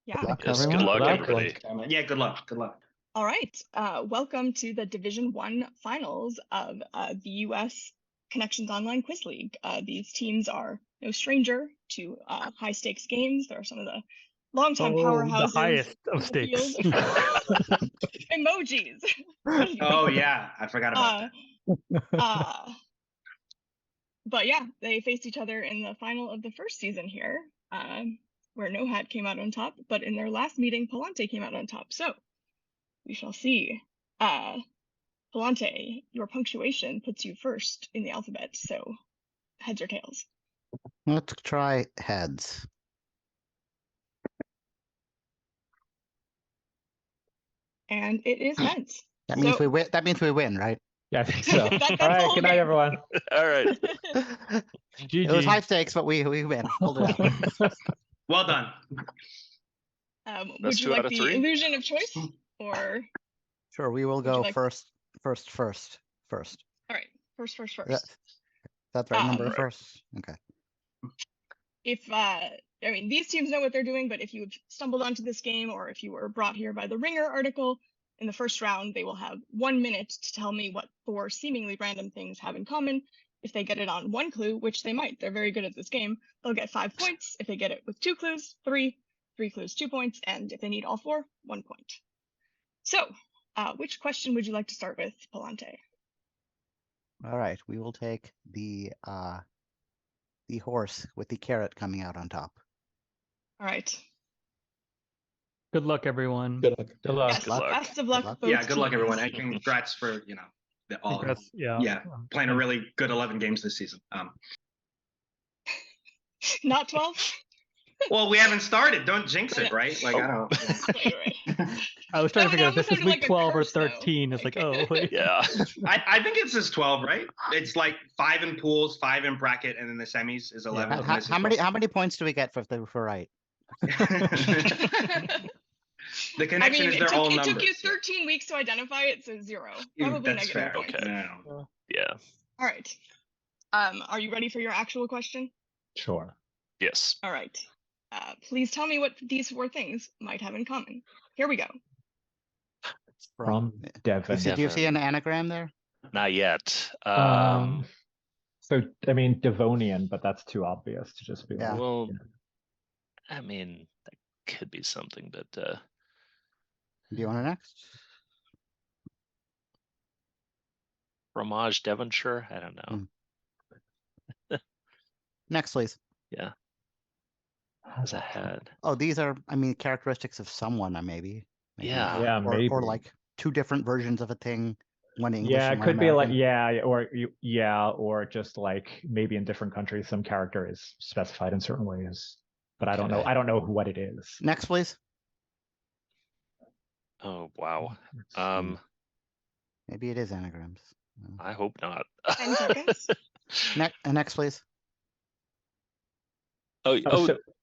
Yeah. Good luck, Yes, everyone. good luck, Good luck. everybody. Yeah, good luck. Good luck. All right. Welcome to the Division 1 finals of the U.S. Connections Online Quiz League. These teams are no stranger to high-stakes games. They're some of the longtime powerhouses. The highest of in the stakes. field. Emojis. Oh yeah, I forgot about that. But yeah, they faced each other in the final of the first season here, where No Hat came out on top. But in their last meeting, Palante came out on top. So we shall see. Palante, your punctuation puts you first in the alphabet. So heads or tails? Let's try heads. And it is heads. That means we win. That means we win, right? Yeah, I think so. That's All the right, whole good night, game. everyone. All right. It was GG. high stakes, but we win. Hold it out. Well done. Would That's you 2 out like of the 3. illusion of choice, or Sure, we will you go like- first. all right? First. That's right. Number Right. first. Okay. If I mean, these teams know what they're doing, but if you've stumbled onto this game, or if you were brought here by the Ringer article, in the first round, they will have 1 minute to tell me what 4 seemingly random things have in common. If they get it on 1 clue, which they might, they're very good at this game, they'll get 5 points. If they get it with 2 clues, 3 clues, 2 points, and if they need all 4, 1 point. So, which question would you like to start with, Palante? All right. We will take the horse with the carrot coming out on top. All right. Good luck, everyone. Good luck. Good luck. Yes, Good luck. best of luck. Good luck. both Yeah, good luck, teams. everyone, and congrats for all. Congrats. Yeah, playing a really good 11 games this season. Not 12? Well, we haven't started. Don't jinx it, right? Like I don't. Right. I was trying No, to figure that out this sounded is week like a 12 or curse, though. 13. It's like, oh, wait. Yeah. I think it's just 12, right? It's like 5 in pools, 5 in bracket, and then the semis is 11. How, and this is how many points do we get if we're right? 12. The connection I mean, is their own it numbers. took you 13 weeks to identify it, so 0. Probably That's negative fair. points. Okay. Yeah. Yeah. All right. Are you ready for your actual question? Sure. Yes. All right. Please tell me what these 4 things might have in common. Here we go. From Devon. Do you see an anagram there? Not yet. So, I mean, Devonian, but that's too obvious to just be Yeah. like, Well, I mean, that could be something, but Do you want to next? fromage Devonshire? I don't know. Next, please. Yeah. Has a head. Oh, these are, I mean, characteristics of someone, maybe. Yeah. yeah, maybe. Or like 2 different versions of a thing. One English. Yeah, and it one could be like, American. or just like maybe in different countries, some character is specified in certain ways, but I don't know. Okay. I don't know what it is. Next, please. Oh, wow. Maybe it is anagrams. I hope not. 10 seconds. Next, please.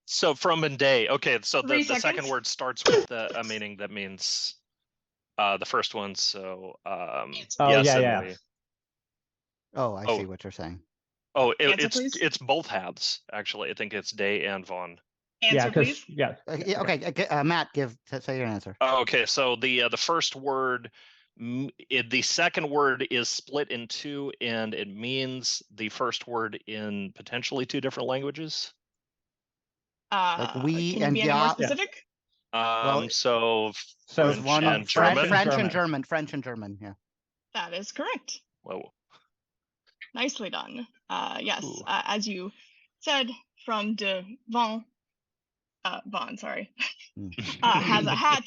So from and day. Okay, so 3 the second seconds. word starts with a meaning that means the first one. So Oh, yes, yeah, and yeah. we- Oh, I Oh. see what you're saying. Oh, Answer, please. it's both halves actually. I think it's day and von. Answer, Yeah, because please. yeah. Okay, Matt, say your answer. Oh, okay, so the first word, the second word is split in 2, and it means the first word in potentially 2 different languages. Like we can you and be any more ja- specific? So So French it's and German? French and German. Yeah. That is correct. Whoa. Nicely done. Yes, Ooh. as you said, from Devon, sorry, has a hat.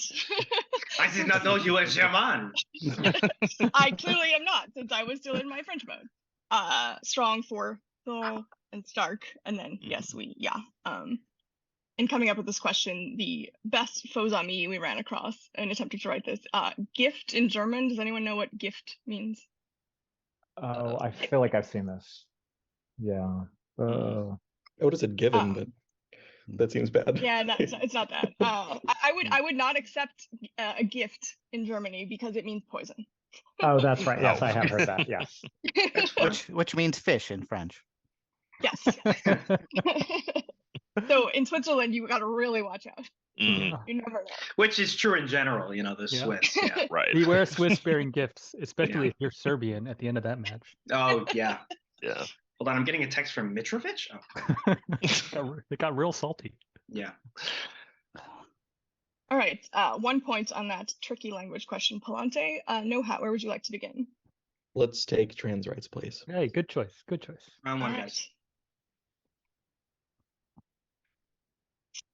I did not know you were German. I clearly am not, since I was still in my French mode. Strong for tall and stark, and then yes, in coming up with this question, the best foes on me we ran across in attempting to write this. Gift in German. Does anyone know what gift means? Oh, I feel like I've seen this. Yeah. I would have said given, but that seems bad. Yeah, no, it's not that. I would not accept a gift in Germany because it means poison. Oh, that's right. Yes, I have heard that. Yes. Which means fish in French. Yes. So in Switzerland, you got to really watch out. Mm, You never know. Which is true in general, the Yeah. Swiss. Yeah. right. Beware Swiss bearing gifts, especially if you're Serbian at the end of that match. Oh, yeah. Yeah. Hold on, I'm getting a text from Mitrovic. Oh, It got real salty. yeah. All right. 1 point on that tricky language question, Palante. No hat. Where would you like to begin? Let's take trans rights, please. Hey, good choice. Good choice. Round All one, right. guys.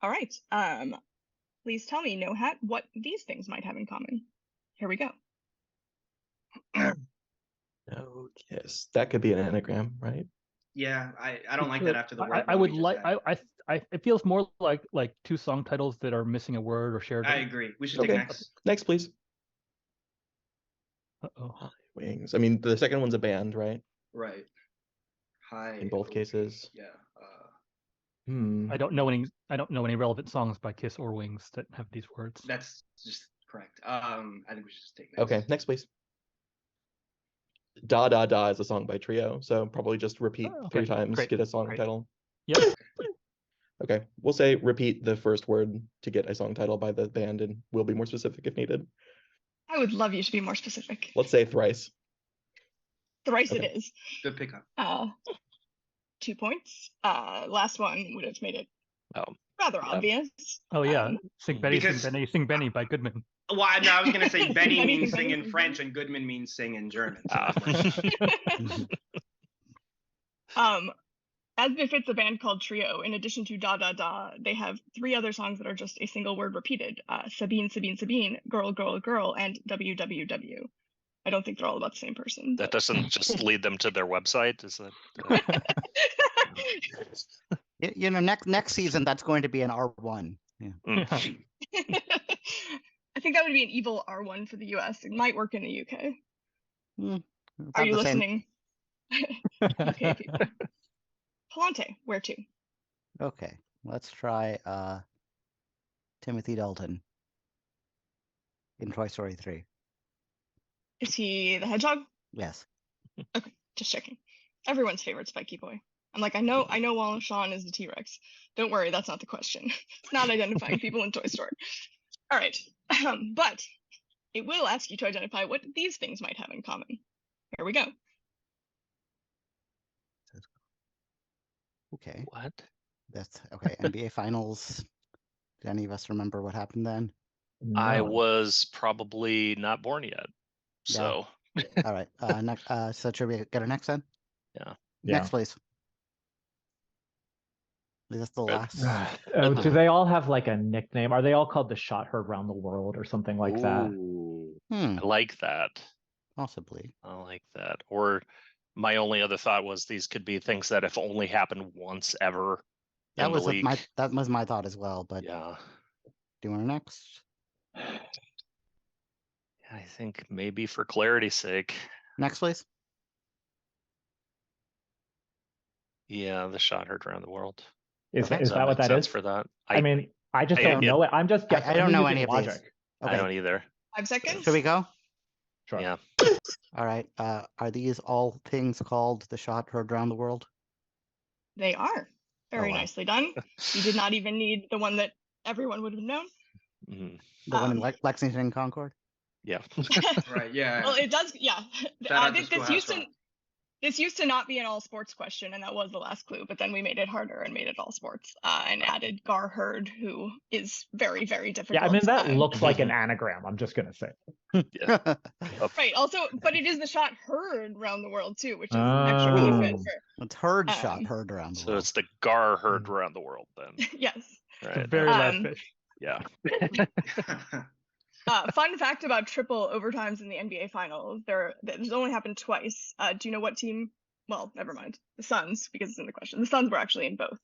All right. Please tell me, No Hat, what these things might have in common. Here we go. No kiss. That could be an anagram, right? Yeah, I don't like that after the word. I would we just like. had. It feels more like two song titles that are missing a word or shared. I agree. We should take Okay. next. Next, please. Uh-oh. High Wings. I mean, the second one's a band, right? Right. Hi. In both cases. Yeah. Hmm. I don't know any relevant songs by Kiss or Wings that have these words. That's just correct. I think we should just take next. Okay, next, please. Da Da Da is a song by Trio, so probably just repeat Oh, 3 okay, times, great, get a song great. title. Yep. Okay, we'll say repeat the first word to get a song title by the band, and we'll be more specific if needed. I would love you to be more specific. Let's say thrice. Thrice Okay. it is. Good pickup. 2 points. Last one would have made it Oh. rather Yeah. obvious. Oh yeah, Sing Benny, because- Sing Benny, Sing Benny by Goodman. Well, no, I was gonna say Benny Benny means from sing Benny in from French and Goodman means sing in German. So Ah. that works out. As befits a band called Trio, in addition to Da Da Da, they have 3 other songs that are just a single word repeated. Sabine, Sabine, Sabine, Girl, Girl, Girl, and WWW. I don't think they're all about the same person. That but- doesn't just lead them to their website, is that? You know, next season that's going to be an R1. Yeah. Mm. I think that would be an evil R1 for the US. It might work in the UK. It's Are not you the same- listening? UK people. Palante, where to? Okay, let's try Timothy Dalton in Toy Story 3. Is he the hedgehog? Yes. Okay, just checking. Everyone's favorite Spiky Boy. I'm like, I know Wallace Shawn is the T-Rex. Don't worry, that's not the question. It's not identifying people in Toy Story. All right, but it will ask you to identify what these things might have in common. Here we go. Okay, What? that's okay. NBA Finals. Do any of us remember what happened then? I No. was probably not born yet. Yeah. So All right. Next. So should we get our next then? Yeah. Next, please. Is this the Good. last? Oh, do they all have like a nickname? Are they all called the Shot Heard Round the World or something like that? Ooh, Hmm. I like that. Possibly. I like that. Or my only other thought was these could be things that have only happened once ever That in the was league. my thought as well. But Yeah. do you want to next? I think maybe for clarity's sake. Next, please. Yeah, the shot heard around the world. Is Okay. is that what makes that sense is? for that? I mean, I just don't yeah. know it. I'm just guessing. I don't I'm know using any of these. logic. Okay. I don't either. 5 seconds. Should we go? Sure. Yeah. All right. Are these all things called the shot heard around the world? They are. Very wow. nicely done. You did not even need the one that everyone would have known. Mhm. The one in Um, Lexington and Concord? Yeah. Right. Yeah. Well, it does. Yeah. Shout out to This Schoolhouse used to not be an all sports question, and that was the last clue. But then we made it harder and made it all sports, and added Gar Hurd, who is very, very difficult. Yeah, I mean that Um, looks like an anagram. I'm just gonna say. right. Also, but it is the shot heard around the world too, which is extra benefit Oh. for It's heard shot Um, heard around the So world. it's the Gar heard around the world then. yes. The Right. very last Um, fish. Yeah. Fun fact about triple overtimes in the NBA Finals: there's only happened twice. Do you know what team? Well, never mind. The Suns, because it's in the question. The Suns were actually in both.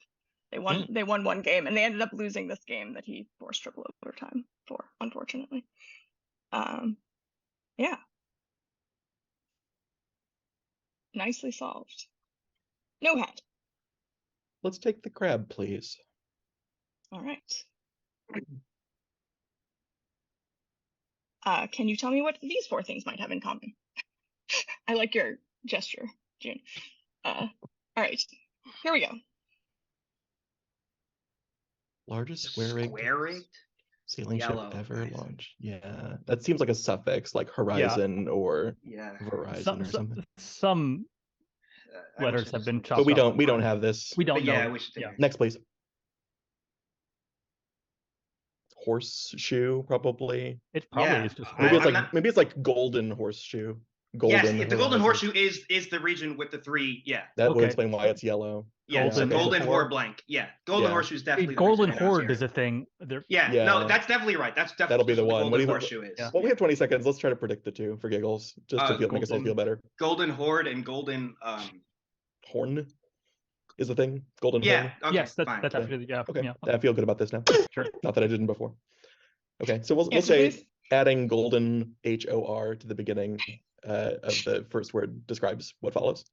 They won. They won one game, and they ended up losing this game that he forced triple overtime for, unfortunately. Yeah. Nicely solved. No hat. Let's take the crab, please. All right. Can you tell me what these 4 things might have in common? I like your gesture, Joon. All right, here we go. Largest square-rigged Square-rigged? sailing Yellow, ship ever nice. launched. Yeah, that seems like a suffix, like Horizon or Yeah. Verizon or something. Some I wish letters I have just been looked chopped But we off don't on we don't purpose. have this. We don't But yeah, know. I wish it Yeah. did. Next, please. Horseshoe, probably. It probably Yeah, is just Maybe it's I'm like not- maybe it's like golden horseshoe. Yes, Golden the Golden Horizon. Horseshoe is the region with the 3. Yeah. That would Okay. explain why it's yellow. Yeah, Golden so okay. Golden Horde. Horde blank. Yeah, Golden Yeah. Horseshoe is definitely the Golden reason I was Horde here. is a thing. There, Yeah, Yeah. no, that's definitely right. That's definitely That'll be the what one. What do Golden you- Horseshoe is. Yeah. Well, we have 20 seconds. Let's try to predict the two for giggles, just to make us all Golden- feel better. Golden Horde and Golden. Horn is the thing. Golden Yeah. horn. Okay. yes, that's fine. absolutely yeah. Okay. Yeah. I feel good about this now. Sure. Not that I didn't before. Okay, so we'll Answer, say please. adding golden HOR to the beginning of the first word describes what follows.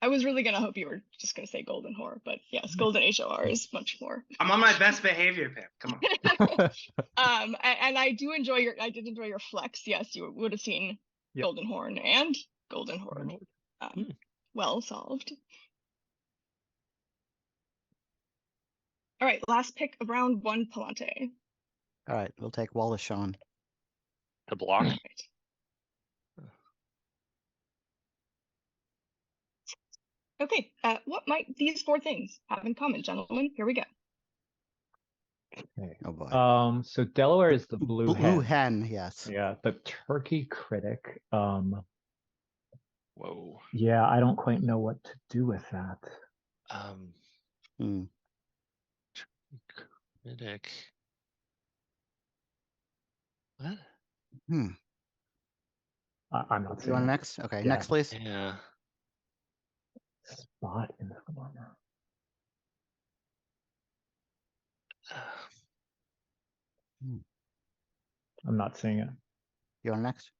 I was really gonna hope you were just gonna say golden whore, but yes, golden HOR is much more. I'm on my best behavior, Pam. Come on. And I did enjoy your flex. Yes, you would have seen Yep. golden horn and golden horde. Well solved. All right, last pick of round 1, Palante. All right, we'll take Wallace Shawn. To block. Right. Okay, what might these 4 things have in common, gentlemen? Here we go. Okay. Oh boy. So Delaware is the blue hen. hen, yes. Yeah, the turkey critic. Whoa. Yeah, I don't quite know what to do with that. Hmm. Critic. What? I'm not You seeing want it. next? Okay, Yeah. next, please. Yeah. Spot informer. I'm not seeing it. You want next?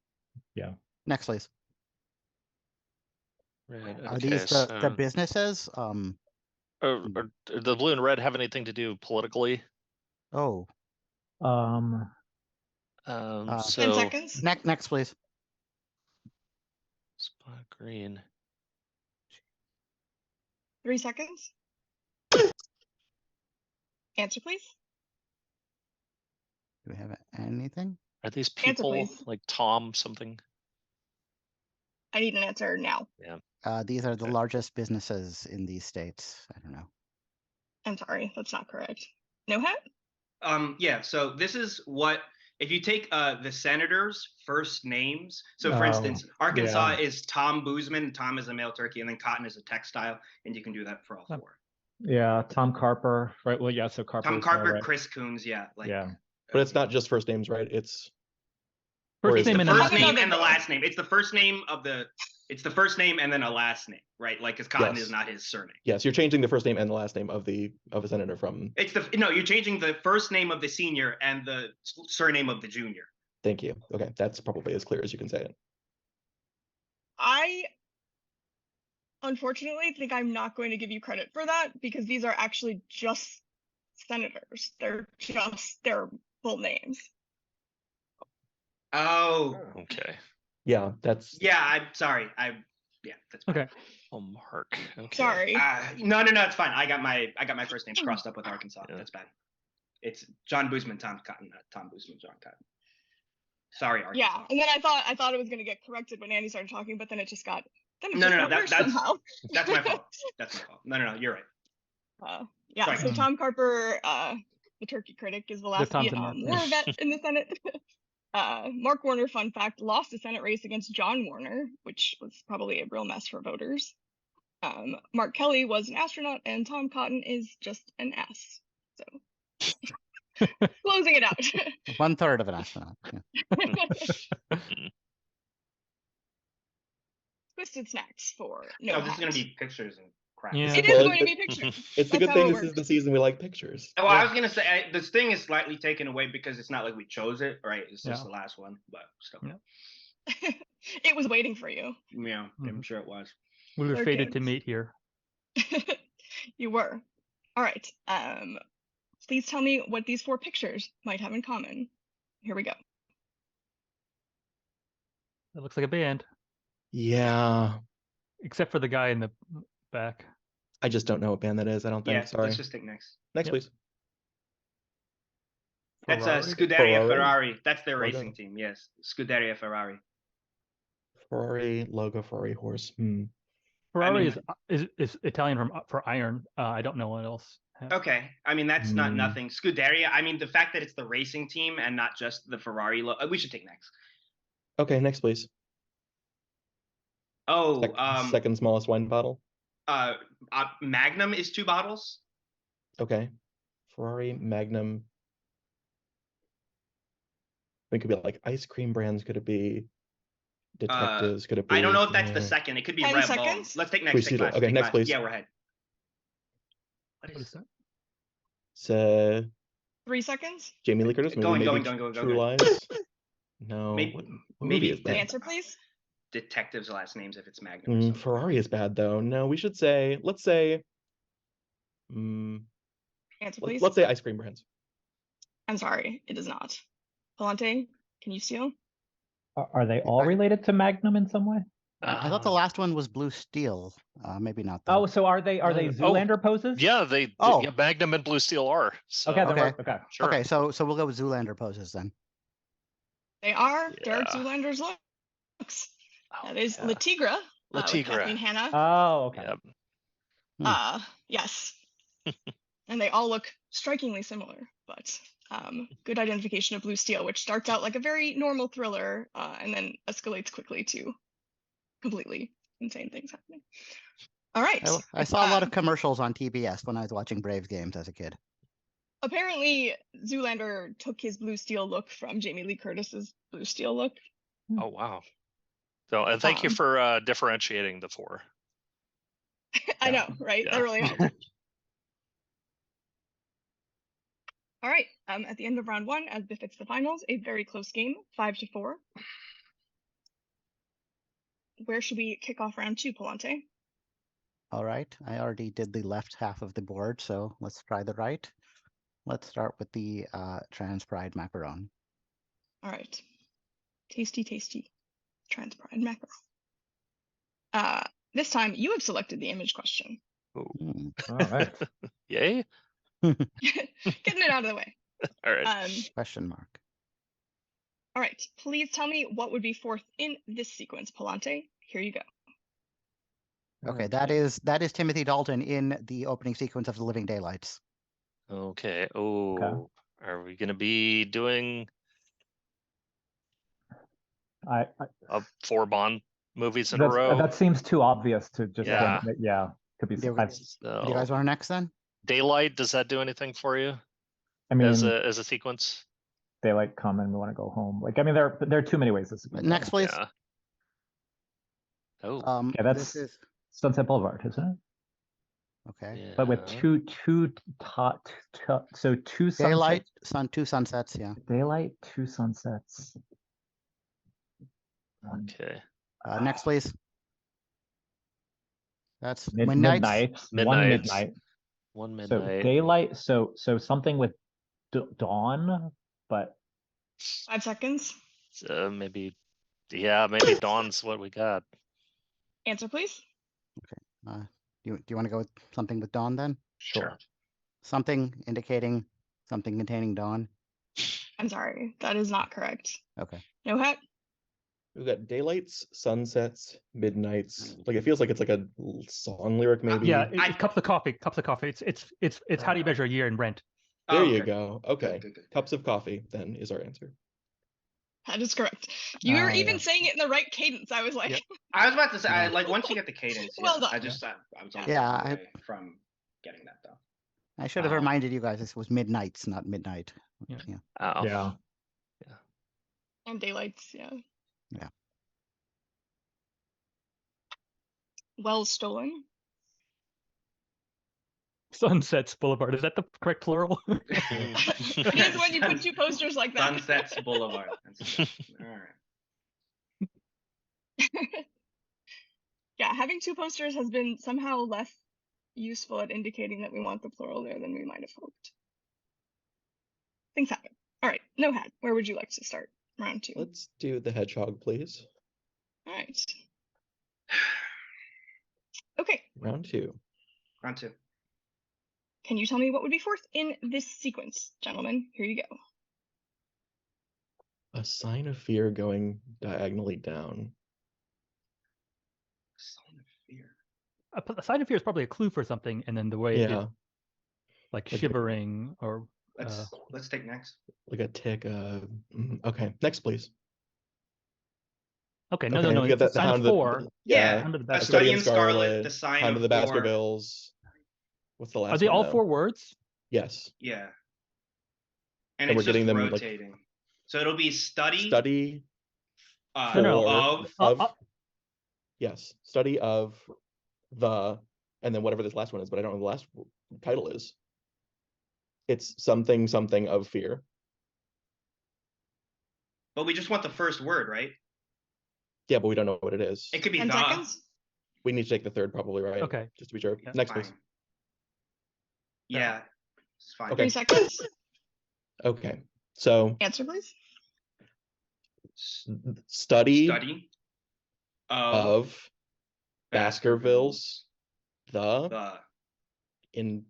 Yeah. Next, please. Right. Are Okay, these the businesses? or the blue and red have anything to do politically? Oh, Um, 10 So seconds. next, please. spot green. 3 seconds. Answer, please. Do we have anything? Are these Answer, people please. like Tom something? I need an answer now. These are the Okay. largest businesses in these states. I don't know. I'm sorry, that's not correct. No hat? Yeah, so this is what if you take the senators' first names. So for Oh, instance, Arkansas yeah. is Tom Boozman, Tom is a male turkey, and then Cotton is a textile, and you can do that for all 4. yeah, Tom Carper. Right. Well, yeah. So Carper. Tom is there, Carper, right? Chris Coons, yeah. Like, Yeah. But it's not just first names, right? It's or First is It's it name the and then first last name name. and the last name. It's the first name of the. It's the first name and then a last name, right? Like, because Cotton Yes. is not his surname. Yes, you're changing the first name and the last name of a senator from. It's you're changing the first name of the senior and the surname of the junior. Thank you. Okay, that's probably as clear as you can say it. I unfortunately think I'm not going to give you credit for that because these are actually just senators. They're just their full names. Oh, Okay. Yeah, that's yeah. I'm sorry. That's fine. Okay. Oh, Mark. Okay. Sorry. No, it's fine. I got my first names crossed up with Arkansas. Yeah. That's bad. It's John Boozman, Tom Cotton, not Tom Boozman, John Cotton. Sorry, Arkansas. Yeah, and then I thought it was going to get corrected when Andy started talking, but then it just got. Then it No, just no, got worse that's- somehow. That's my fault. That's my fault. No, you're right. Yeah, Sorry. so Tom Carper, the turkey critic, is the last Tom's in Vietnam there. War vet in the Senate. Mark Warner, fun fact, lost a Senate race against John Warner, which was probably a real mess for voters. Mark Kelly was an astronaut, and Tom Cotton is just an ass. So, closing it out. 1/3 of an astronaut. Yeah. Twisted snacks for no. No, this is gonna hat. be pictures and crap. Yeah. It is Well, going to be pictures. it's the That's good how thing. it This is works. the season we like pictures. Oh, I was gonna say this thing is slightly taken away because it's not like we chose it, right? It's just Yeah. the last one, but still, Yeah. It was waiting for you. yeah, I'm Mhm. sure it was. We were Our fated to kids. meet here. You were. All right. Please tell me what these 4 pictures might have in common. Here we go. It looks like a band, Yeah, except for the guy in the back. I just don't know what band that is. I don't think. Yeah, Sorry. let's just take next. Next, Yep. please. That's Ferrari? Scuderia Ferrari? Ferrari. That's their Logo. racing team. Yes, Scuderia Ferrari. Ferrari logo, Ferrari horse. Ferrari mean- is Italian for iron. I don't know what else. Okay, I mean that's not Hmm. nothing. Scuderia. I mean the fact that it's the racing team and not just the Ferrari. We should take next. Okay, next please. Oh, Second smallest wine bottle. Magnum is 2 bottles. Okay. Ferrari, Magnum. It could be like ice cream brands. Could it be detectives? Could it be? I don't know if that's the second. It could be 10 Red Bull. seconds? Let's take next. Please, Take last, okay, take next, last. please. Yeah, we're ahead. What is that? So 3 seconds. Jamie Lee Curtis movie, Going, maybe going. True Lies. No. Maybe- what maybe movie is that? Answer, please. Detectives' last names if it's Magnum. Or something. Ferrari is bad though. No, we should say. Let's say. Answer, please. Let's say ice cream brands. I'm sorry, it is not. Palante, can you steal? Are they all related to Magnum in some way? I thought the last one was Blue Steel. Maybe not. Oh, Though. so are they Zoolander poses? Yeah, Oh. yeah, Magnum and Blue Steel are. So, Okay, then Okay. okay. sure. Okay, so we'll go with Zoolander poses then. They are Derek Yeah. Zoolander's looks. Oh, That is yeah. La Tigra. La With Tigra. Kathleen Hanna. Oh, okay. Yeah. Yes. And they all look strikingly similar, but good identification of Blue Steel, which starts out like a very normal thriller and then escalates quickly to completely insane things happening. All right. I saw a lot of commercials on TBS when I was watching Braves games as a kid. Apparently, Zoolander took his Blue Steel look from Jamie Lee Curtis's Blue Steel look. Oh wow. So and thank you for differentiating the 4. I know, right? Yeah. That really helped. All right. At the end of round 1, as befits the finals, a very close game, 5-4. Where should we kick off round 2, Palante? All right, I already did the left half of the board, so let's try the right. Let's start with the trans pride macaron. All right. Tasty, tasty trans pride macaron. This time, you have selected the image question. Hmm. All right. Yay. Getting it out of the way. All right. Question mark. All right. Please tell me what would be 4th in this sequence, Palante. Here you go. Okay, that is Timothy Dalton in the opening sequence of The Living Daylights. Okay. Oh, are we gonna be doing I 4 Bond movies in a row? that seems too obvious to just Yeah. could be. Do you So, guys want to next then? Daylight, does that do anything for you I mean, as a sequence? daylight come and we want to go home. Like, I mean, there are too many ways this. Next, please. Yeah. Oh, Yeah, that's this is Sunset Boulevard, isn't it? okay. yeah. But with two Daylight, sunsets. 2 sunsets. Yeah. Daylight, 2 sunsets. Okay. Next, please. That's Midnight. One Midnights. midnight. 1 So midnight. daylight. So something with dawn, but 5 seconds. Maybe Dawn's what we got. Answer, please. Do you want to go with something with dawn then? Sure. Something indicating something containing dawn. I'm sorry. That is not correct. Okay. No hat. We've got daylights, sunsets, midnights. Like it feels like it's like a song lyric, maybe. Yeah, cups of coffee. It's how do you measure a year in rent? There Oh, you okay. go. Okay. Good. Cups of coffee then is our answer. That is correct. You're even yeah. saying it in the right cadence. I was like, Yep. I was about to say, Yeah. like once you get the cadence, Well yeah, done. I just I was on Yeah, the way from getting that though. I should have reminded you guys this was midnights, not midnight. Yeah. Oh. yeah. and daylights, yeah. Yeah. Well stolen. Sunsets Boulevard. Is that the correct plural? It is when you put 2 posters like that. Sunsets Boulevard. All right. Yeah, having 2 posters has been somehow less useful at indicating that we want the plural there than we might have hoped. Things happen. All right, no hat. Where would you like to start? Round 2. Let's do the hedgehog, please. All right. Okay, Round 2. Round 2. can you tell me what would be 4th in this sequence, gentlemen? Here you go. A sign of fear going diagonally down. Sign of fear. A sign of fear is probably a clue for something, and then the way Yeah, like Like- shivering or Let's take next. like a tick. Okay, next, please. okay, no, Okay, no, we got it's a sign Hound of of four. Yeah. Hound of the A A Baskervilles. Study Study in in Scarlet, Scarlet, the Sign Hound of of the Four. Baskervilles. What's the last Are they one, all though? 4 words? Yes. Yeah. And And it's we're just getting them, like, rotating. So it'll be study. Study No, of. Yes, study of the, and then whatever this last one is, but I don't know what the last title is. It's something of fear. But we just want the first word, right? Yeah, but we don't know what it is. It could be 10 the. seconds. We need to take the third, probably, right? Okay. Just to be sure. Yeah. Next, Fine. please. Yeah. It's fine. Okay. 3 seconds. Okay, so Answer, please. study Study of Baskervilles, the the. in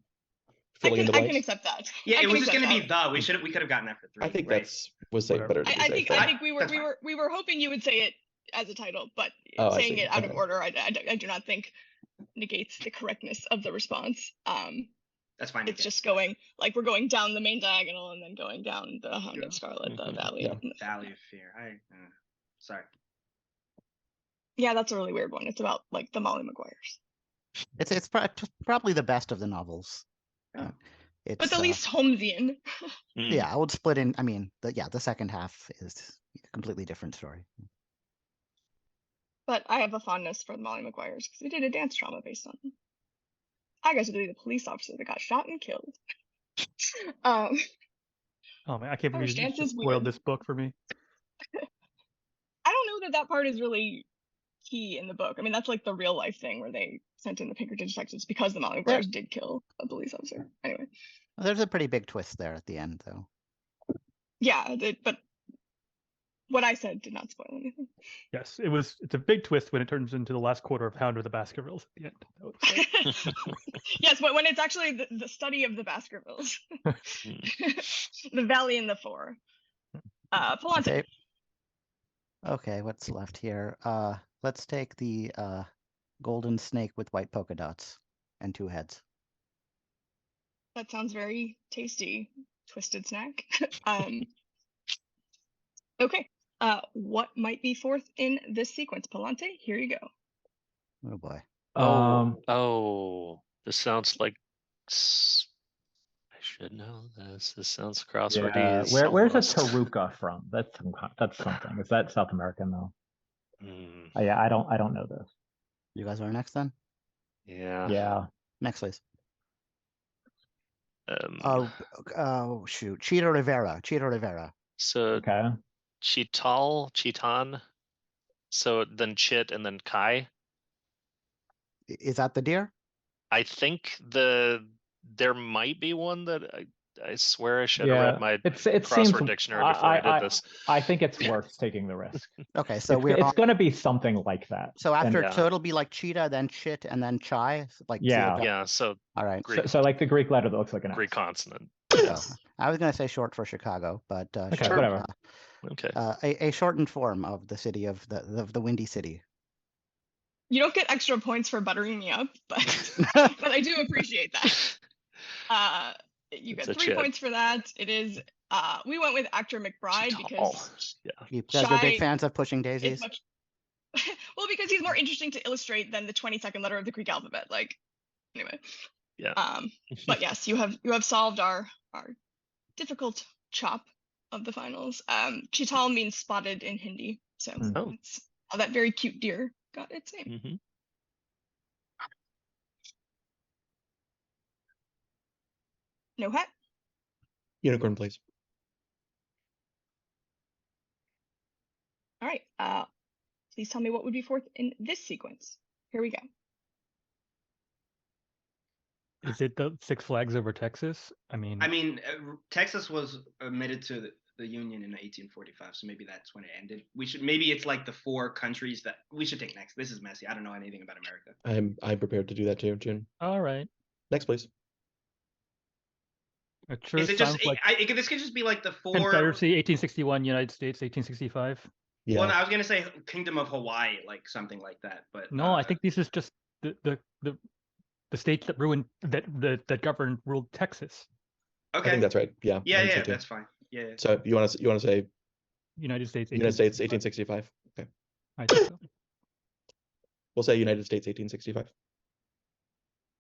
I filling in the can blanks. accept that. Yeah, I it can was just accept gonna be that. the. We could have gotten that for 3. I think right? was say Whatever. better to be I safe think there. That's fine. we were hoping you would say it as a title, but Oh, I saying see. it out of Okay. order, I do not think negates the correctness of the response. That's fine. It's just going like we're going down the main diagonal and then going down the Hound of Scarlet, the Mhm. Valley. Yeah. and the- Valley of Fear. Sorry. Yeah, that's a really weird one. It's about like the Molly Maguires, It's probably the best of the novels. Yeah. It's but the least Holmesian. Mm. yeah, I would split in. I mean, the second half is a completely different story. But I have a fondness for the Molly Maguires because we did a dance drama based on them. I got to be the police officer that got shot and killed. um, Oh man, I can't believe you Stance just is spoiled weird. this book for me. I don't know that part is really key in the book. I mean, that's like the real life thing where they sent in the Pinkerton detectives because the Molly Maguires did kill a police officer. Anyway, There's a pretty big twist there at the end, though. yeah, but what I said did not spoil anything. Yes, it's a big twist when it turns into the last quarter of Hound of the Baskervilles at the end. That was, Yes, but when it's actually the study of the Baskervilles, the Valley and the Four. Palante. Okay. Okay, what's left here? Let's take the golden snake with white polka dots and 2 heads. That sounds very tasty. Twisted snack. Okay. What might be fourth in this sequence? Palante, here you go. Oh boy. This sounds like I should know this. This sounds crosswordy. Yeah. Where's a almost. Taruka from? That's something. Is that South American though? Mm, Yeah, I don't know this. You guys are next then? yeah. Yeah. Next, please. Um, Shoot. Cheetah Rivera. So Okay. Cheetan. So then Chit and then Kai. Is that the deer? I think there might be one that I swear I should have Yeah. read my It seems crossword dictionary before I did this. I think it's worth taking the risk. Okay, so It's going to be something like that. So after, Yeah. so it'll be like cheetah, then chit, and then chai. Like Yeah. Yeah, so All right. Greek, So like the Greek letter that looks like an Greek S. consonant. So, I was gonna say short for Chicago, but Okay, sure. whatever. Okay. A shortened form of the city of the Windy City. You don't get extra points for buttering me up, but I do appreciate that. You It's get a 3 chit. points for that. It is. We went with actor McBride because You guys are big Chai fans of Pushing is Daisies. much. Well, because he's more interesting to illustrate than the 22nd letter of the Greek alphabet. Like, anyway. Yeah. But yes, you have solved our difficult chop of the finals. Chital means spotted in Hindi, so Oh. that's how that very cute deer got its name. Mhm. No hat. Unicorn, please. All right. Please tell me what would be fourth in this sequence. Here we go. is it the Six Flags over Texas? I mean, Texas was admitted to the Union in 1845, so maybe that's when it ended. Maybe it's like the 4 countries that we should take next. This is messy. I don't know anything about America. I'm prepared to do that too, June. all right. Next, please. It sure Is it just? sounds like This could just be like the 4. Confederacy, 1861, United States, 1865. Yeah. Well, no, I was gonna say Kingdom of Hawaii, like something like that. But No, I think this is just the states that ruled Texas. okay. I think that's right. Yeah. I Yeah, think so yeah, too. that's fine. Yeah. So you want to say United States, United States 1865? Okay. I think so. We'll say United States 1865.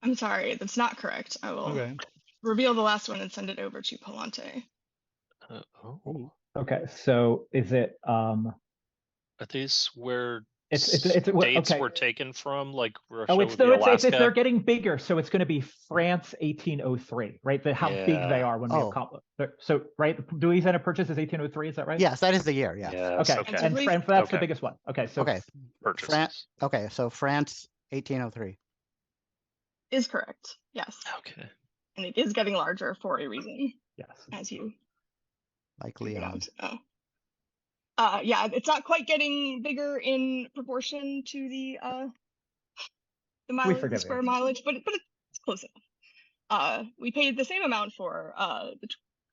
I'm sorry, that's not correct. I will Okay. reveal the last one and send it over to Palante. Oh, Okay, so is it are these where it's states okay. were taken from, like Russia Oh, it's would be no, it's Alaska? they're getting bigger, so it's going to be France 1803, right? How big they Yeah. are when we Oh. accomplish. So, right, Louisiana Purchase is 1803, is that right? Yes, that is the year. Yes. Yes, Okay, okay. and Please. France, that's the Okay. biggest one. Okay, so Okay. Purchases. Okay, so France, 1803. Is correct. Yes. Okay. And it is getting larger for a reason, yes. as you Like figured Leon. out. Yeah, it's not quite getting bigger in proportion to the mileage, the forgive square you. mileage, but it's close enough. We paid the same amount for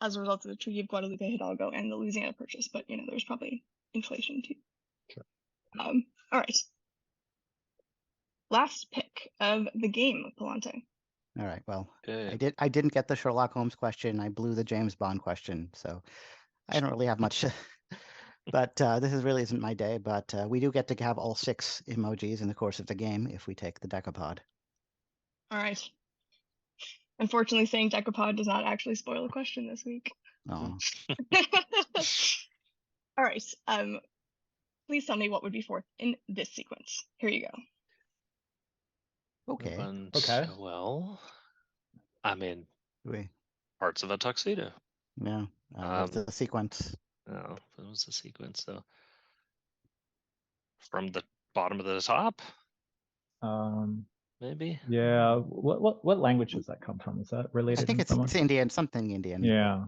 as a result of the Treaty of Guadalupe Hidalgo and the Louisiana Purchase, but there's probably inflation too. Sure. All right. Last pick of the game, Palante. All right. Well, Okay. I didn't get the Sherlock Holmes question. I blew the James Bond question, so I don't really have much. But this really isn't my day. But we do get to have all 6 emojis in the course of the game if we take the decapod. All right. Unfortunately, saying decapod does not actually spoil a question this week. Oh, All right. Please tell me what would be 4th in this sequence. Here you go. okay. Okay. Well, I mean, We, parts of a tuxedo. yeah. What's the sequence? Oh, that was the sequence. So from the bottom of the top, maybe. Yeah. What language does that come from? Is that I related? think in it's some way? Indian, something Indian. Yeah.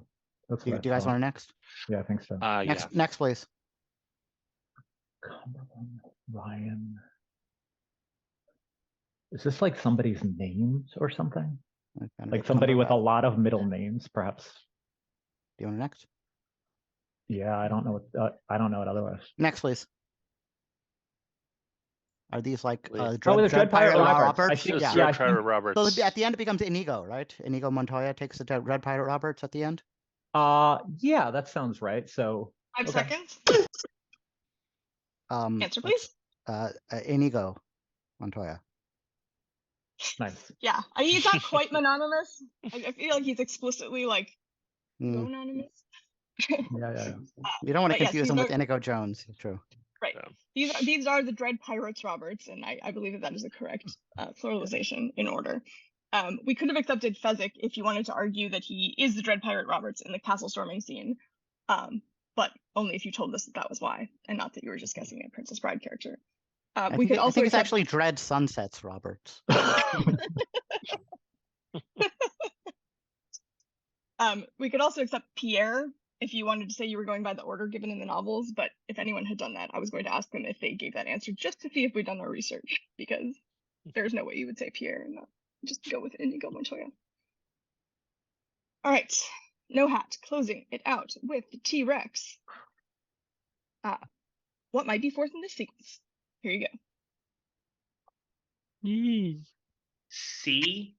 That's Do what you I guys thought. want to next? Yeah, I think so. Yeah. Next, please. Cumberland, Ryan. Is this like somebody's names or something? Like somebody with a lot of middle names, perhaps? Do you want to next? Yeah, I don't know what otherwise. Next, please. Are these like Wait. The Dread Pirate Roberts. I Roberts? think- Just Yeah. Red Pirate Roberts. So at the end it becomes Inigo, right? Inigo Montoya takes the Red Pirate Roberts at the end. Yeah, that sounds right. So 5 okay. seconds. Answer, please. Inigo Montoya. Nice. Yeah, he's not quite mononymous. I feel like he's explicitly like Mm, mononymous. Yeah. You don't want to But yes, confuse him these with Inigo Jones. True. Right. Yeah. These are the Dread Pirates Roberts, and I believe that is the correct pluralization in order. We could have accepted Fezzik if you wanted to argue that he is the Dread Pirate Roberts in the castle storming scene, but only if you told us that was why, and not that you were just guessing a Princess Bride character. We could I also think it's accept... actually Dread Sunsets Roberts. We could also accept Pierre if you wanted to say you were going by the order given in the novels, but if anyone had done that, I was going to ask them if they gave that answer just to see if we'd done our research, because there's no way you would say Pierre and not just go with Inigo Montoya. All right, No Hat, closing it out with T-Rex. What might be 4th in this sequence? Here you go. Yee. C.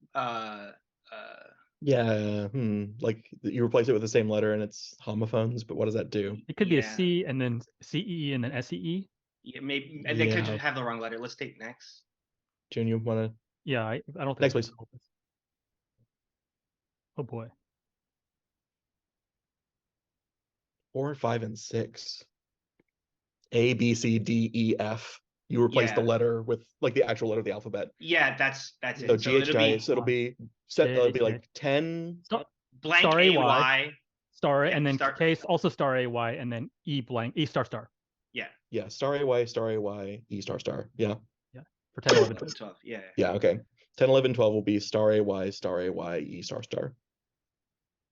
Yeah. Like you replace it with the same letter and it's homophones, but what does that do? It could be a Yeah. C and then CEE and then SEE. Yeah, maybe, and they could Yeah. just have the wrong letter. Let's take next. June, you want to? Yeah, I don't think. Next, please. Oh boy. 4, 5, and 6. A, B, C, D, E, F. You replace the Yeah. letter with like the actual letter of the alphabet. Yeah, that's So it. GHI. So it'll be set. Yeah, It'll be yeah. like 10. blank Star AY. AY. Star Yeah, and then star- case also star AY and then E blank E star star Yeah. Yeah. Star AY, Star AY, E star star. Yeah. for 10, 11, 12. 12. Yeah. Yeah. Okay. 10, 11, 12 will be Star AY, Star AY, E star star.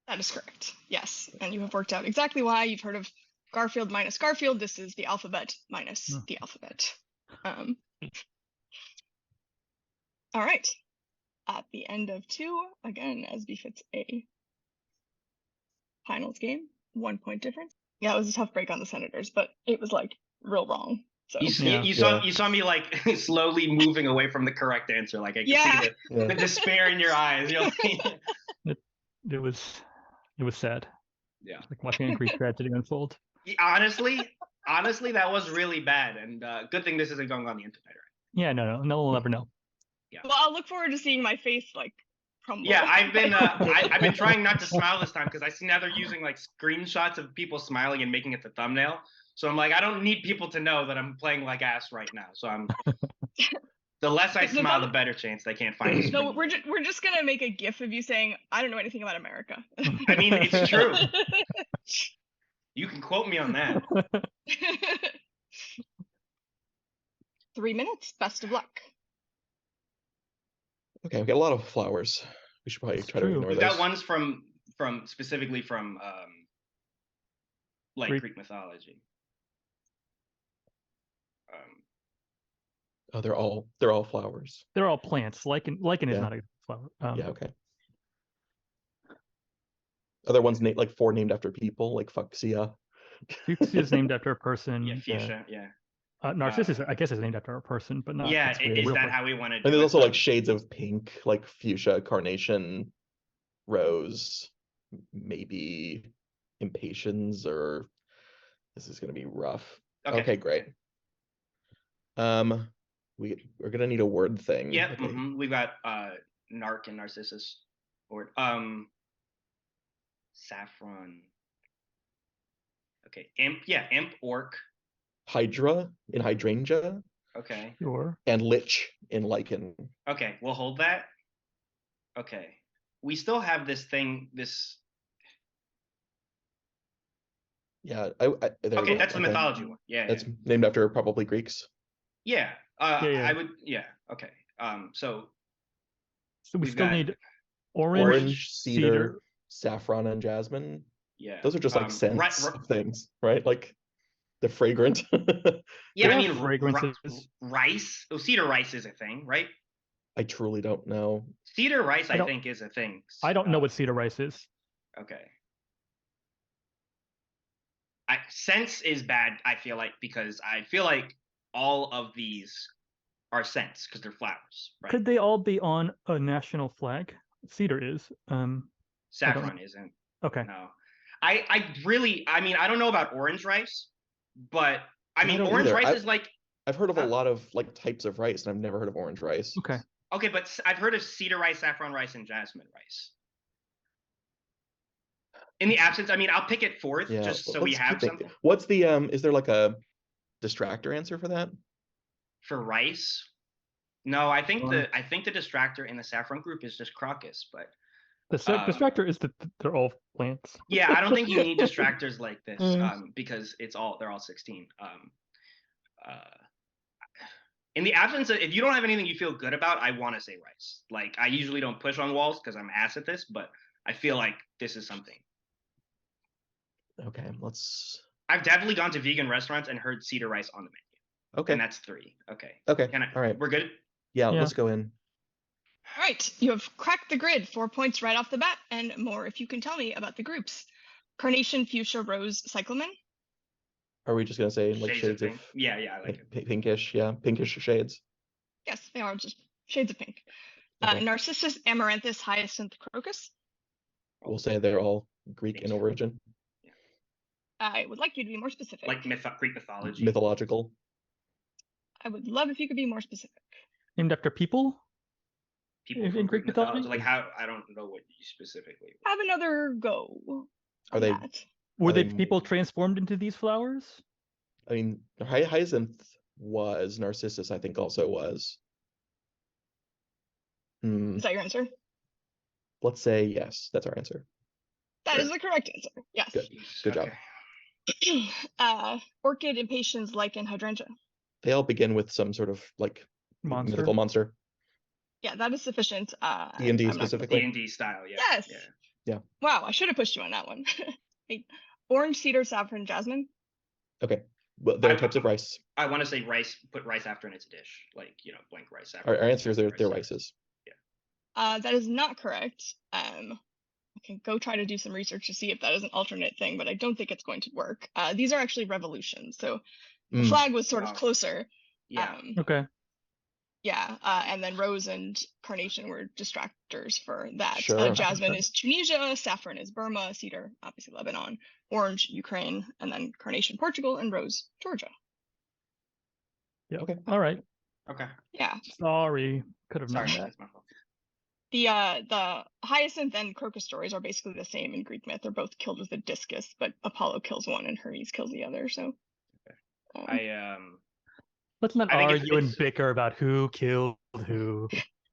That is correct. Yes, and you have worked out exactly why. You've heard of Garfield minus Garfield. This is the alphabet minus the alphabet. All right. At the end of 2, again, as befits a finals game. 1 point difference. Yeah, it was a tough break on the Senators, but it was like real wrong. So You saw me like slowly moving away from the correct answer. Like I could see the despair in your eyes. You're like... It was sad. Yeah. Like watching a Greek tragedy unfold. Honestly, that was really bad, and good thing this isn't going on the internet, right? Yeah, no one will ever know. Yeah. Well, I'll look forward to seeing my face like crumble. Yeah, I've been trying not to smile this time because I see now they're using like screenshots of people smiling and making it the thumbnail. So I'm like, I don't need people to know that I'm playing like ass right now. So I'm the less I smile, the better chance they can't find me. No, we're just gonna make a GIF of you saying, "I don't know anything about America." I mean, it's true. You can quote me on that. 3 minutes. Best of luck. Okay, we got a lot of flowers. We should probably try to ignore We've those. got ones from specifically from like Greek mythology. Oh, they're all flowers. They're all plants. Lichen is not a flower. Yeah, okay. Other ones like 4 named after people, like Fuchsia. Fuchsia is named after a person. Yeah, fuchsia. Yeah. Narcissus, I guess, is named after a person, but not. Yeah, is that how we want to do it? And there's also like shades of pink, like fuchsia, carnation, rose, maybe impatiens, or this is gonna be rough. Okay, great. We're gonna need a word thing. Yeah, we've got Narc and Narcissus, or saffron. Okay, imp, orc. Hydra in hydrangea. Okay. Sure. And lich in lichen. Okay, we'll hold that. Okay, we still have this thing. Yeah. Okay, that's the mythology one. Yeah. That's named after probably Greeks. Yeah. I would. Yeah. Okay. So we still need orange, cedar, saffron, and jasmine. Yeah. Those are just like scents of things, right? Like the fragrant. Yeah, I mean fragrances. Rice. Oh, cedar rice is a thing, right? I truly don't know. Cedar rice, I think, is a thing. I don't know what cedar rice is. Okay. Scents is bad, I feel like, because I feel like all of these are scents because they're flowers, right? Could they all be on a national flag? Cedar is. Saffron isn't. Okay. No. I mean, I don't know about orange rice, but I mean, orange rice is like... I've heard of a lot of like types of rice, and I've never heard of orange rice. Okay. Okay, but I've heard of cedar rice, saffron rice, and jasmine rice. In the absence, I mean, I'll pick it fourth just so we have something. What's the is there like a distractor answer for that? For rice? No, I think the distractor in the saffron group is just crocus, but the distractor is that they're all plants. Yeah, I don't think you need distractors like this because they're all 16. In the absence of, if you don't have anything you feel good about, I want to say rice. Like, I usually don't push on walls because I'm ass at this, but I feel like this is something. Okay, I've definitely gone to vegan restaurants and heard cedar rice on the menu. Okay. And that's 3. Okay. Okay. All right. We're good? Yeah, let's go in. All right. You have cracked the grid. 4 points right off the bat, and more if you can tell me about the groups. Carnation, fuchsia, rose, cyclamen. Are we just gonna say like shades of yeah, I like it. Pinkish, pinkish shades? Yes, they are just shades of pink. Okay. Narcissus, amaranthus, hyacinth, crocus. We'll say they're all Greek in origin. Yeah. I would like you to be more specific. Like Greek mythology. Mythological. I would love if you could be more specific. Named after people? People in Greek mythology? Like how? I don't know what you specifically. Have another go. Are they? Were they people transformed into these flowers? I mean, hyacinth was. Narcissus, I think, also was. Is that your answer? Let's say yes. That's our answer. That is the correct answer. Yes. Good job. Orchid, impatiens, lichen, hydrangea. They all begin with some sort of like mythical monster. Yeah, that is sufficient. D&D specifically. D&D style, yeah. Yes. Yeah. Wow, I should have pushed you on that one. Orange, cedar, saffron, jasmine. Okay. Well, there are types of rice. I want to say rice. Put rice after and it's a dish, like blank rice. Our answer is they're rices. Yeah. That is not correct. can go try to do some research to see if that is an alternate thing, but I don't think it's going to work. These are actually revolutions, so the flag was sort of closer. Yeah. Okay. Yeah, and then Rose and Carnation were distractors for that. Sure. Jasmine is Tunisia, Saffron is Burma, Cedar, obviously Lebanon, Orange, Ukraine, and then Carnation, Portugal, and Rose, Georgia. Yeah. Okay. All right. Okay. Yeah. Sorry. Could have known Sorry, that. that's my fault. The Hyacinth and Crocus stories are basically the same in Greek myth. They're both killed with a discus, but Apollo kills one and Hermes kills the other. So Let's not I think argue and it's- bicker about who killed who.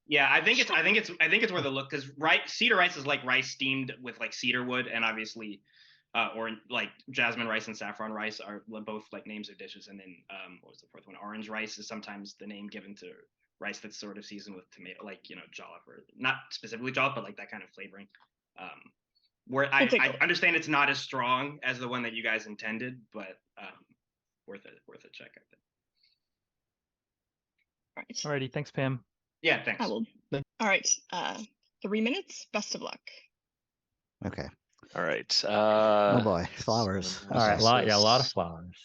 Yeah, I think it's worth a look because cedar rice is like rice steamed with like cedar wood, and obviously, or like jasmine rice and saffron rice are both like names of dishes. And then what was the fourth one? Orange rice is sometimes the name given to rice that's sort of seasoned with tomato, like jollof, or not specifically jollof, but like that kind of flavoring. Where I understand it's not as strong as the one that you guys intended, but worth a check, I think. Alrighty, thanks, Pam. Yeah, thanks. I will. All right. 3 minutes. Best of luck. Okay. All right. Oh boy, flowers. All All right, right, a lot of flowers.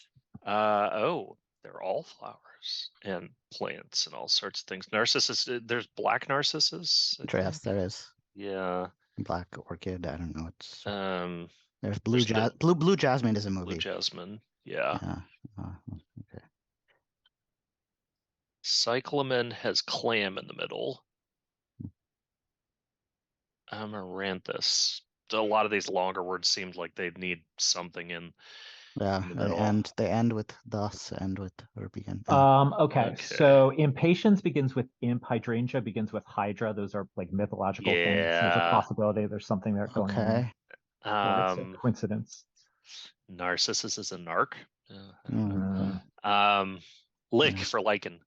Oh, they're all flowers and plants and all sorts of things. Narcissus. There's black narcissus. I Yes, think. there is. Yeah. Black orchid. I don't know. It's there's there's blue jasmine is a movie. Blue jasmine. Yeah. Yeah. Okay. Cyclamen has clam in the middle. Amaranthus. A lot of these longer words seemed like they need something in. Yeah, In the middle. and they end with thus, end with or begin. Okay, so impatience begins with imp, hydrangea begins with hydra. Those are like mythological things. There's a Yeah. possibility there's something there going on. Okay. Or it's a coincidence. Narcissus is a narc. Mm, Lick Yeah. for lichen.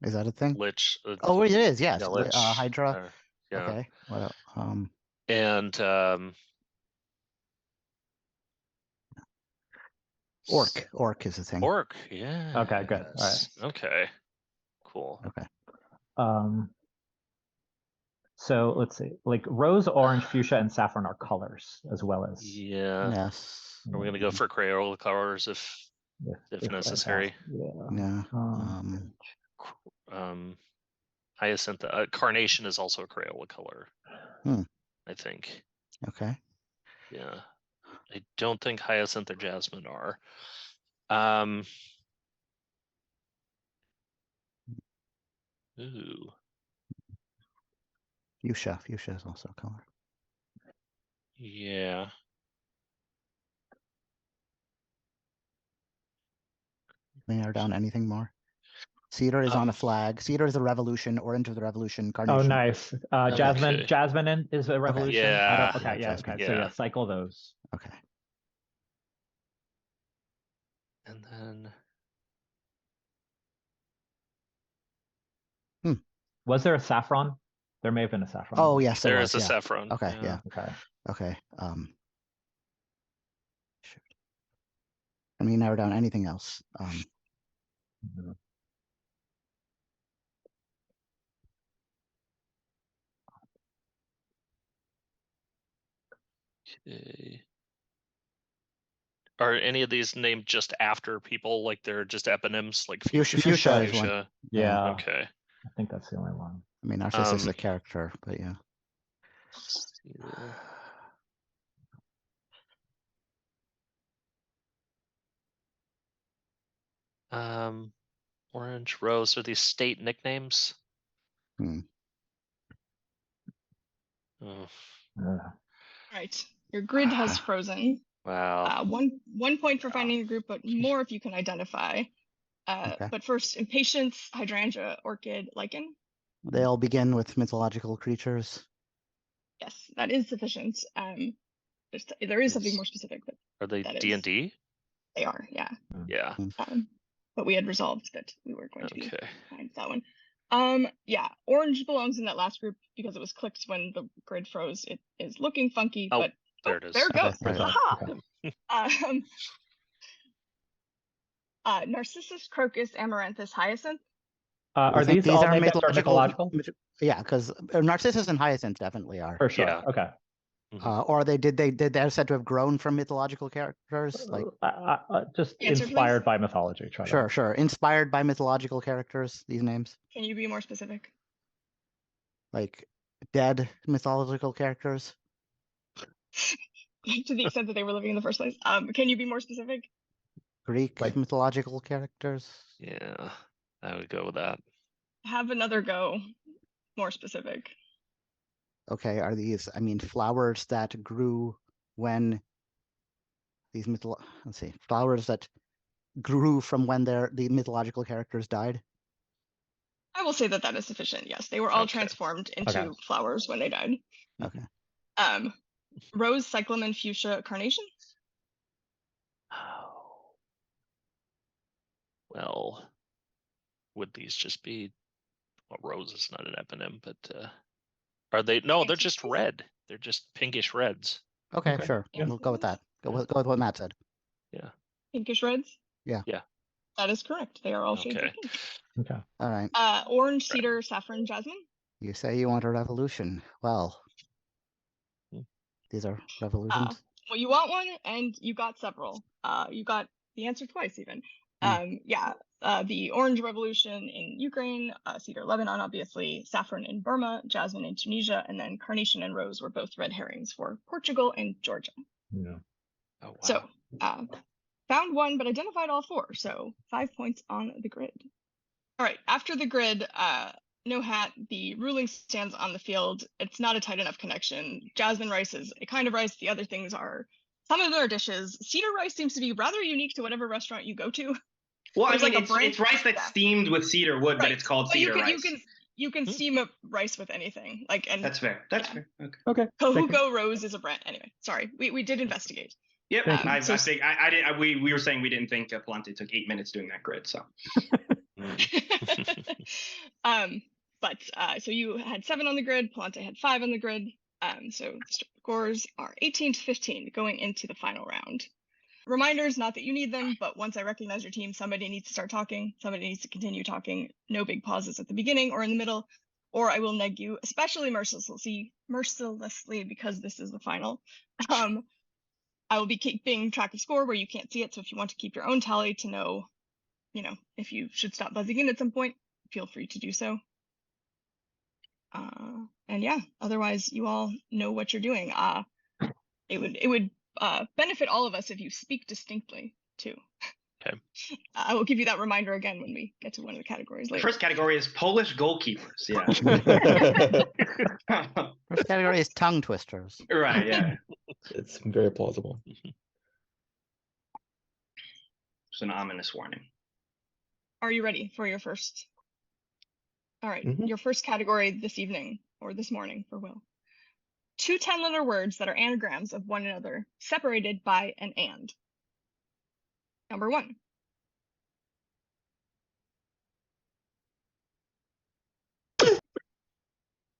is that a thing? Lich. Oh, it is. Yes. Yeah, lich. Hydra. Yeah. Okay. What? And Orc is a thing. orc. Yeah. Okay, good. All right. Okay. Cool. Okay. So let's see, like rose, orange, fuchsia, and saffron are colors as well as. Yeah. Yes. Are we gonna go for Crayola colors if that necessary? has- Yeah. Hyacinth. Carnation is also a Crayola color. I think. Okay. Yeah. I don't think hyacinth or jasmine are. Ooh. Fuchsia is also a color. Yeah. Can we narrow down anything more? Cedar is on a flag. Cedar is the revolution. Orange is the revolution. Carnation. Oh, nice. Jasmine. Okay. Jasmine is a revolution. Yeah. Okay. Yeah. Jasmine. Okay. So yeah, cycle those. Okay. And then Was there a saffron? There may have been a saffron. Oh yes, there was, is a yeah. saffron. Okay. Yeah. Okay. Okay. Shoot. Can we narrow down anything else? Okay. Are any of these named just after people? Like they're just eponyms, like Fuchsia is one. Fuchsia? Yeah. Okay. I think that's the only one. I mean, Narcissus is a character, but yeah. Orange, Rose are these state nicknames? Hmm. Oh, All right. Your grid has frozen. wow. One point for finding a group, but more if you can identify. Okay. But first, impatience, hydrangea, orchid, lichen. They all begin with mythological creatures. Yes, that is sufficient. There is something more specific, but Are they that is- D&D? they are, yeah. Yeah. But we had resolved that we were going to be Okay. fine with that one. Yeah, orange belongs in that last group because it was clicked when the grid froze. It is looking funky, Oh, but there it is. there it goes. Right. Aha! Narcissus, crocus, amaranthus, hyacinth. Are I think these all named after mythological? Yeah, because Narcissus and Hyacinth definitely are. For sure. Yeah. Okay. Or did they said to have grown from mythological characters? Like just Answer, inspired please. by mythology. Try to. sure, inspired by mythological characters. These names, Can you be more specific? like dead mythological characters. To the extent that they were living in the first place. Can you be more specific? Greek Like- mythological characters. Yeah, I would go with that. Have another go. More specific. Okay, are these? I mean, flowers that grew when these let's see, flowers that grew from when the mythological characters died. I will say that that is sufficient. Yes, they were all Okay. transformed into Okay. flowers when they died. Okay. Rose, cyclamen, fuchsia, carnation. Oh. Well, would these just be? Well, rose is not an eponym, but are they? No, they're Answer, just please. red. They're just pinkish reds. Okay, Okay. sure. Yeah. We'll go with that. Go with what Matt said. Pinkish reds. Yeah. Yeah. That is correct. They are all shades of Okay. pink. Okay. All right. Orange, cedar, saffron, jasmine. You say you want a revolution. Well, Hmm. these are revolutions. Well, you want one, and you got several. You got the answer twice, even. The Orange Revolution in Ukraine, cedar, Lebanon, obviously, saffron in Burma, jasmine in Tunisia, and then carnation and rose were both red herrings for Portugal and Georgia. Yeah. Oh wow. So, found one, but identified all four. So 5 points on the grid. All right. After the grid, no hat. The ruling stands on the field. It's not a tight enough connection. Jasmine rice is a kind of rice. The other things are some of them are dishes. Cedar rice seems to be rather unique to whatever restaurant you go to. Well, I There's mean, like a brand- it's rice that's yeah. steamed with cedar wood, but Right. it's called But cedar rice. you can steam a rice with anything. Like, and That's fair. That's Yeah. fair. Okay. Okay. Thank you. Kahugo rose is a brand. Anyway, sorry. We did investigate. Yep. Thank you. I So- think we were saying we didn't think Palante took 8 minutes doing that grid. So So you had 7 on the grid, Palante had 5 on the grid. So the scores are 18 to 15 going into the final round. Reminders, not that you need them, but once I recognize your team, somebody needs to start talking, somebody needs to continue talking. No big pauses at the beginning or in the middle, or I will neg you, especially mercilessly because this is the final. I will be keeping track of score where you can't see it. So if you want to keep your own tally to know, if you should stop buzzing in at some point, feel free to do so. And yeah, otherwise you all know what you're doing. It would benefit all of us if you speak distinctly too. Okay. I will give you that reminder again when we get to one of the categories the later. first category is Polish goalkeepers. Yeah. First category is tongue twisters. Right. Yeah. It's very plausible. It's an ominous warning. Are you ready for your first? All right, Mhm. Your first category this evening or this morning for Will. 2 10-letter words that are anagrams of one another, separated by an and. Number 1.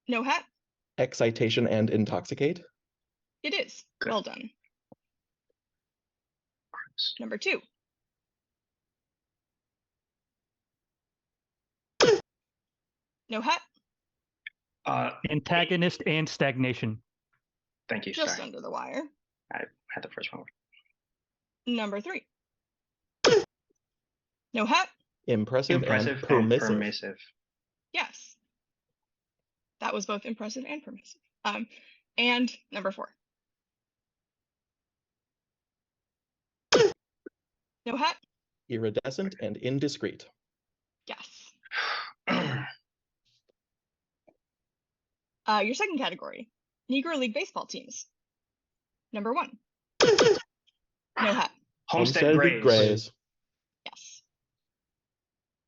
No hat? Excitation and intoxicate. It is. Good. Well done. Number 2. No hat? Antagonist and stagnation. Thank you. Just Sorry. under the wire. I had the first one. Number 3. No hat? Impressive, Impressive and permissive. permissive. Yes. That was both impressive and permissive. And number 4. No hat? Iridescent and indiscreet. Yes. Your second category, Negro League baseball teams. Number 1. No hat. Homestead Grays. Yes.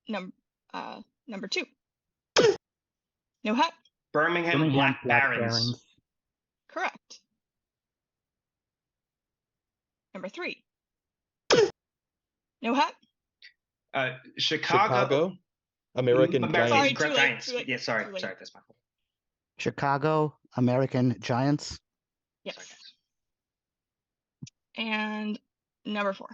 Number 2. No hat. Birmingham Black Barons. Correct. Number 3. No hat. Chicago American Sorry, Giants. too late, Giants. too late, Yeah, sorry, too late. sorry, that's my fault. Chicago American Giants. Yes. Sorry, guys. And number 4.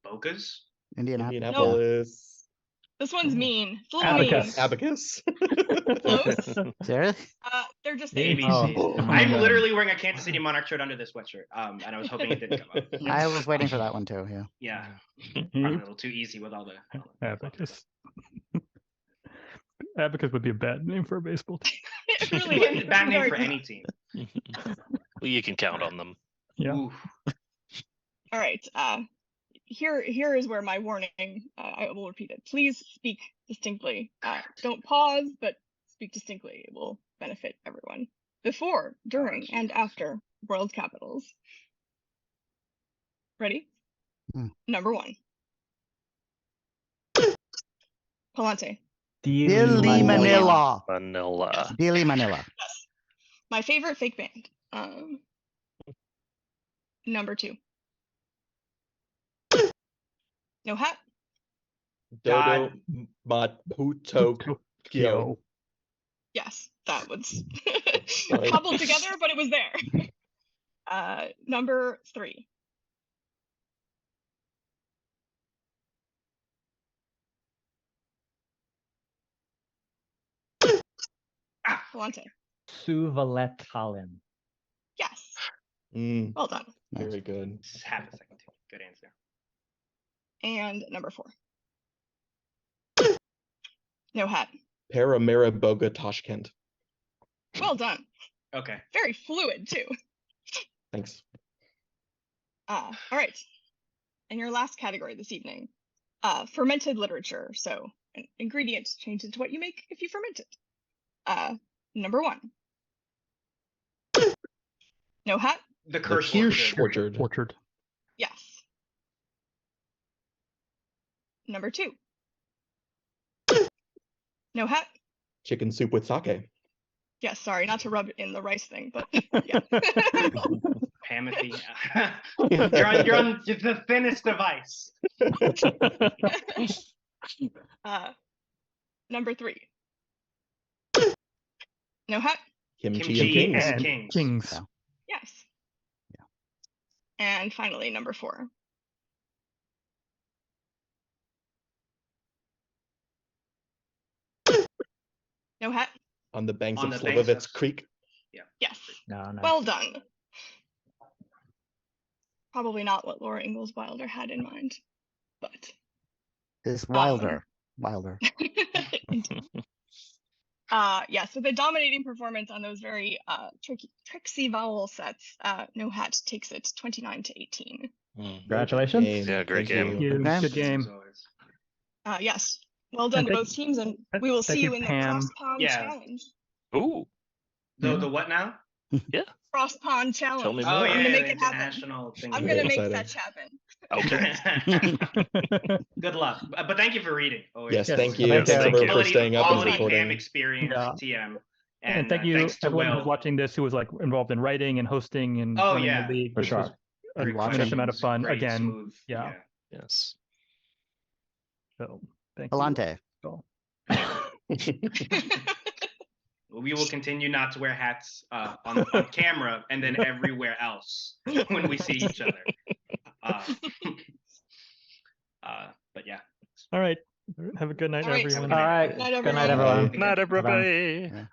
Bocas? Indianapolis. Indianapolis. This one's mean. It's a little Abacus. Abacus. mean. Close. Seriously? They're just ABC. Oh. I'm literally wearing a Kansas City Monarch shirt under this sweatshirt. And I was hoping it didn't come up. I was waiting for that one too. Yeah. Yeah. Probably a little too easy with all the. Abacus. Abacus would be a bad name for a baseball team. It really Really is. bad name Very for good. any team. Well, you can count on them. Yeah. Oof. All right. Here is where my warning. I will repeat it. Please speak distinctly. Don't pause, but speak distinctly. It will benefit everyone. Before, during, and after world capitals. Ready? Number 1. Palante. Dili Manila. Manila. Dili Manila. Yes. My favorite fake band. Number 2. No hat. Dodo Maputo Kyo. Yes, that was Fine. cobbled together, but it was there. Number 3. Palante. Suvaletalen. Yes. Mm, Well done. very good. Just have a second. Good answer. And number 4. No hat. Paramariboga Tashkent. Well done. Okay. Very fluid too. Thanks. All right. And your last category this evening, fermented literature. So an ingredient changes to what you make if you ferment it. Number 1. No hat. The The Kirsch Kirsch Orchard. Orchard. Yes. Number 2. No hat. Chicken soup with sake. Yes, sorry, not to rub in the rice thing, but yeah. Pamothy. you're on the thinnest of ice. Number 3. No hat. Kimchi, Kimchi and Kings. and And Kings. Kings. Yeah. Yes. Yeah. And finally, number 4. No hat. On the banks On of the banks Slivovitz of- Creek. Yes. No. Well done. Probably not what Laura Ingalls Wilder had in mind, but Is Wilder. Wilder. yeah, so the dominating performance on those very tricksy vowel sets, No Hat takes it 29-18. Congratulations. Game. Yeah, great Thank game. you. Good Okay. game. As always. Yes, well done And to thank- both teams, and and we will thank see you, you in the Pam. Cross Pond Yeah. Challenge. Ooh. The what now? Cross Pond Challenge. Tell me Oh more. yeah, I'm gonna yeah, make the it happen. international thing. I'm Very gonna make exciting. fetch happen. Okay. Good luck. But thank you for reading. Always. Yes, Yes, thank you. thank Thanks you. for Quality- staying up and quality recording. Pam experience, Yeah. TM. And thank you thanks to everyone Will. who's watching this who was like involved in writing and hosting and Oh, running yeah. the league. For This was sure. a And watching. tremendous amount of fun. Great, Again, smooth, yeah. Yes. so thank you. Palante. all. We will continue not to wear hats on camera and then everywhere else when we see each other. But yeah. All right. Have a good night, All right. everyone. All right. Night, Good night, everyone. everyone. Bye. Not Bye-bye. everybody. Yeah.